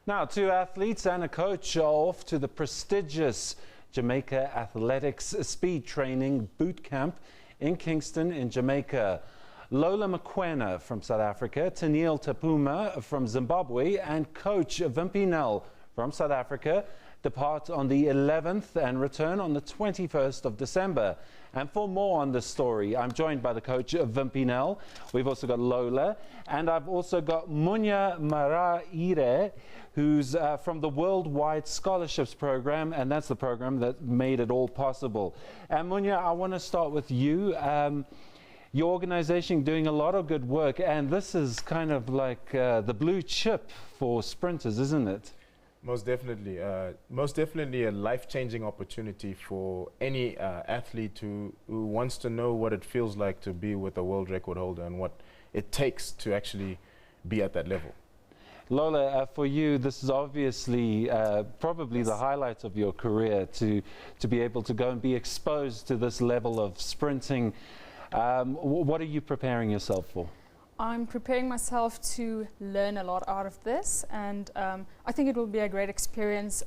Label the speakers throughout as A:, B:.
A: Now, two athletes and a coach are off to the prestigious Jamaica Athletics Speed Training boot camp in Kingston in Jamaica. Lolla Mokoena from South Africa, Tiniel Tapuma from Zimbabwe, and coach Wimpie Nel from South Africa depart on the 11th and return on the 21st of December. And for more on this story, I'm joined by the coach of Wimpie Nel. We've also got Lolla, and I've also got Munya Maraire, who's from the Worldwide Scholarships Program, and that's the program that made it all possible. And Munya, I want to start with you. Your organization doing a lot of good work, and this is kind of like the blue chip for sprinters, isn't it?
B: Most definitely a life-changing opportunity for any athlete who wants to know what it feels like to be with a world record holder and what it takes to actually be at that level.
A: Lolla, for you, this is obviously probably the highlight of your career, to be able to go and be exposed to this level of sprinting. What are you preparing yourself for?
C: I'm preparing myself to learn a lot out of this, and I think it will be a great experience,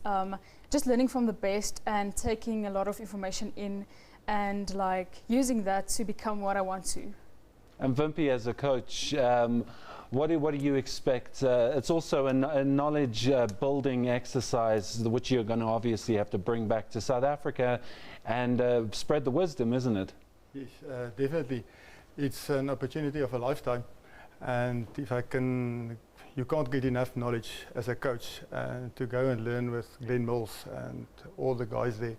C: just learning from the best and taking a lot of information in and like using that to become what I want to.
A: And Wimpie, as a coach, what do you expect? It's also a knowledge building exercise which you're going to obviously have to bring back to South Africa and spread the wisdom, isn't it?
D: Yes, definitely. It's an opportunity of a lifetime. And if I can, you can't get enough knowledge as a coach, and to go and learn with Glenn Mills and all the guys there,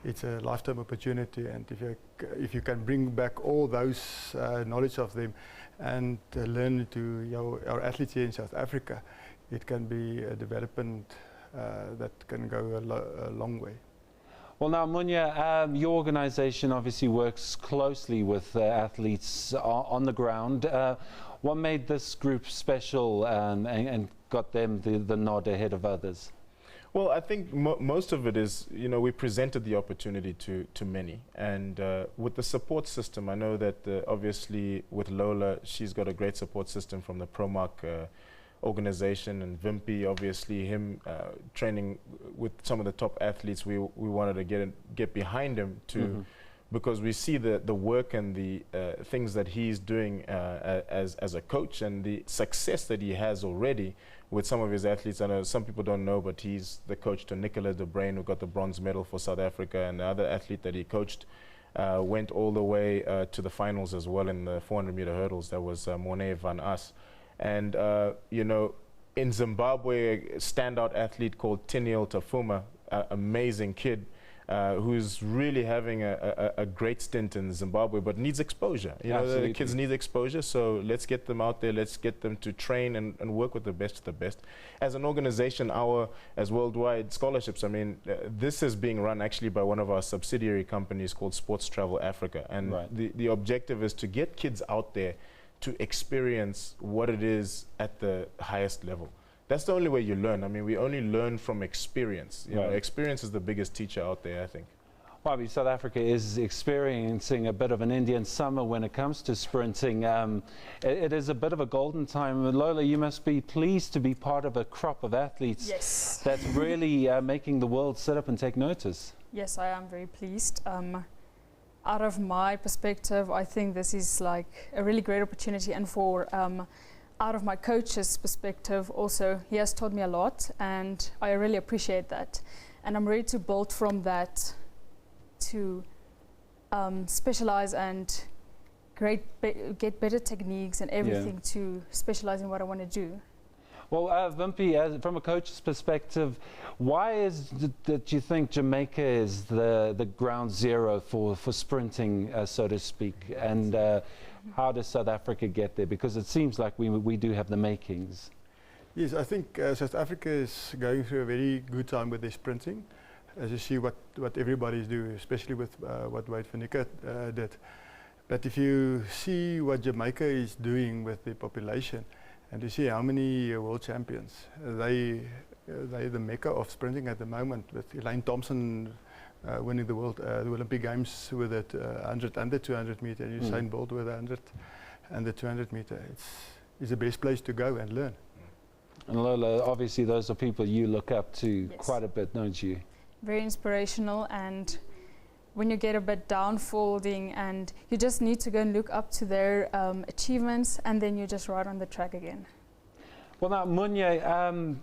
D: it's a lifetime opportunity. And if you can bring back all those knowledge of them and learn to our athletes here in South Africa, it can be a development that can go a long way.
A: Well, now, Munya, your organization obviously works closely with athletes on the ground. What made this group special and got them the nod ahead of others?
B: Well, I think most of it is, we presented the opportunity to many. And with the support system, I know that obviously with Lolla, she's got a great support system from the ProMark organization, and Wimpie, obviously him training with some of the top athletes. We wanted to get behind him too, because we see the work and the things that he's doing as a coach, and the success that he has already with some of his athletes. I know some people don't know, but he's the coach to Nicolas de Bruin, who got the bronze medal for South Africa, and the other athlete that he coached went all the way to the finals as well in the 400-meter hurdles. That was Monet van As. And, in Zimbabwe, a standout athlete called Tiniel Tapuma, amazing kid, who's really having a great stint in Zimbabwe, but needs exposure. The kids need exposure, so let's get them out there, let's get them to train and work with the best of the best. As an organization, as Worldwide Scholarships, I mean, this is being run actually by one of our subsidiary companies called Sports Travel Africa, and the objective is to get kids out there to experience what it is at the highest level. That's the only way you learn. I mean, we only learn from experience. Experience is the biggest teacher out there, I think.
A: Well, I mean, South Africa is experiencing a bit of an Indian summer when it comes to sprinting. It is a bit of a golden time. Lolla, you must be pleased to be part of a crop of athletes that's really making the world sit up and take notice. Yes,
C: I am very pleased. Out of my perspective, I think this is like a really great opportunity, and for out of my coach's perspective also, he has taught me a lot, and I really appreciate that. And I'm ready to build from that to specialize and get better techniques and everything to specialize in what I want to do.
A: Well, Wimpie, from a coach's perspective, why is it that you think Jamaica is the ground zero for sprinting, so to speak? And how does South Africa get there? Because it seems like we do have the makings.
D: Yes, I think South Africa is going through a very good time with their sprinting. As you see what everybody is doing, especially with what Wade van Niekerk did. But if you see what Jamaica is doing with the population, and you see how many world champions, they're the mecca of sprinting at the moment, with Elaine Thompson winning the Olympic Games with it 100 and the 200 meter, and Usain Bolt with 100 and the 200 meter. It's the best place to go and learn.
A: And Lola, obviously those are people you look up to
C: Yes.
A: quite a bit, don't you?
C: Very inspirational, and when you get a bit down folding, and you just need to go and look up to their achievements, and then you're just right on the track again.
A: Well, now, Munya,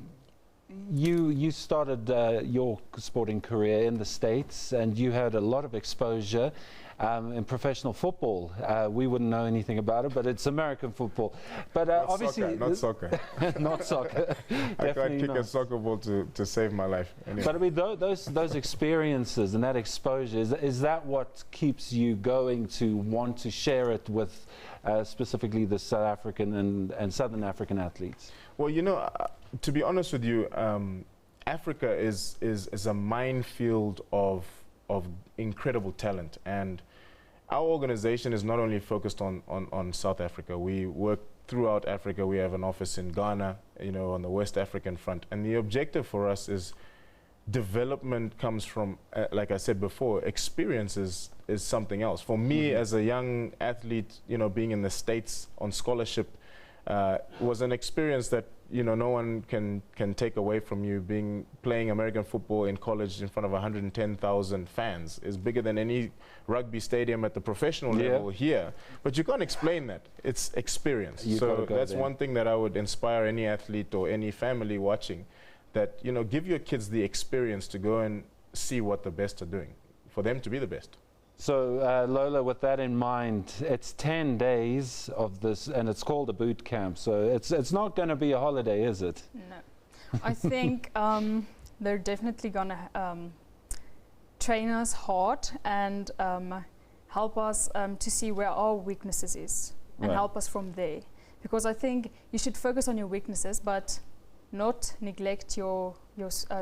A: you started your sporting career in the States, and you had a lot of exposure in professional football. We wouldn't know anything about it, but it's American football. But obviously,
B: not soccer.
A: not soccer.
B: I can't
A: Definitely
B: kick a
A: not.
B: soccer ball to save my life. Anyway.
A: But I mean, those experiences and that exposure, is that what keeps you going to want to share it with specifically the South African and Southern African athletes?
B: Well, you know, to be honest with you, Africa is a minefield of incredible talent, and our organization is not only focused on South Africa. We work throughout Africa. We have an office in Ghana, you know, on the West African front, and the objective for us is development comes from, like I said before, experience is something else. For me, as a young athlete, you know, being in the States on scholarship was an experience that, you know, no one can take away from you. Playing American football in college in front of 110,000 fans is bigger than any rugby stadium at the professional level here. But you can't explain that. It's experience. So that's one thing that I would inspire any athlete or any family watching, that, you know, give your kids the experience to go and see what the best are doing, for them to be the best.
A: So Lola, with that in mind, it's 10 days of this, and it's called a boot camp. So it's not going to be a holiday, is it?
C: No. I think they're definitely going to train us hard and help us to see where our weaknesses is and help us from there. Because I think you should focus on your weaknesses, but not neglect your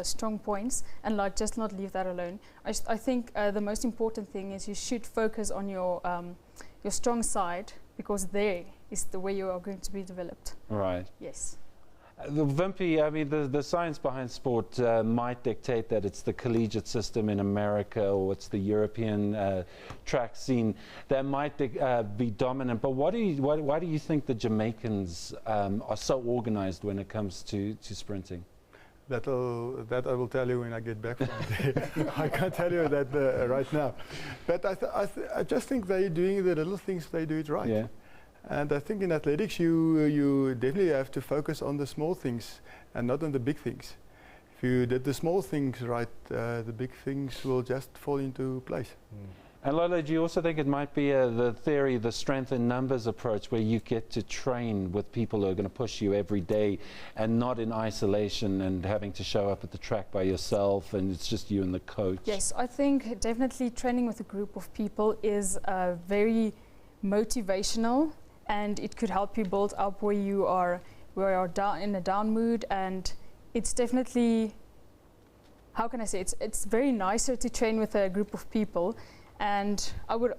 C: strong points, and like just not leave that alone. I think the most important thing is you should focus on your strong side, because there is the way you are going to be developed.
A: Right.
C: Yes.
A: Wimpie, I mean, the science behind sport might dictate that it's the collegiate system in America or it's the European track scene that might be dominant. But why do you think the Jamaicans are so organized when it comes to sprinting?
D: That I will tell you when I get back from there. I can't tell you that right now. But I just think they're doing the little things, they do it right.
A: Yeah.
D: And I think in athletics you definitely have to focus on the small things and not on the big things. If you did the small things right, the big things will just fall into place.
A: And Lola, do you also think it might be the theory, the strength in numbers approach, where you get to train with people who are going to push you every day and not in isolation and having to show up at the track by yourself and it's just you and the coach?
C: Yes, I think definitely training with a group of people is very motivational, and it could help you build up where you are down in a down mood. And it's definitely, how can I say, it's very nicer to train with a group of people. And I would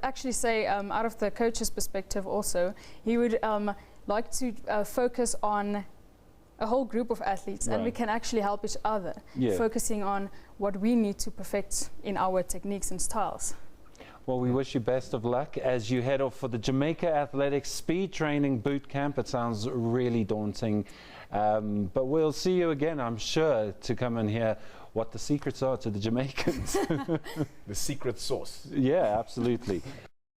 C: actually say, out of the coach's perspective also, he would like to focus on a whole group of athletes, and we can actually help each other, focusing on what we need to perfect in our techniques and styles.
A: Well, we wish you best of luck as you head off for the Jamaica Athletics Speed Training Boot Camp. It sounds really daunting, but we'll see you again, I'm sure, to come and hear what the secrets are to the Jamaicans.
B: The secret sauce.
A: Yeah, absolutely.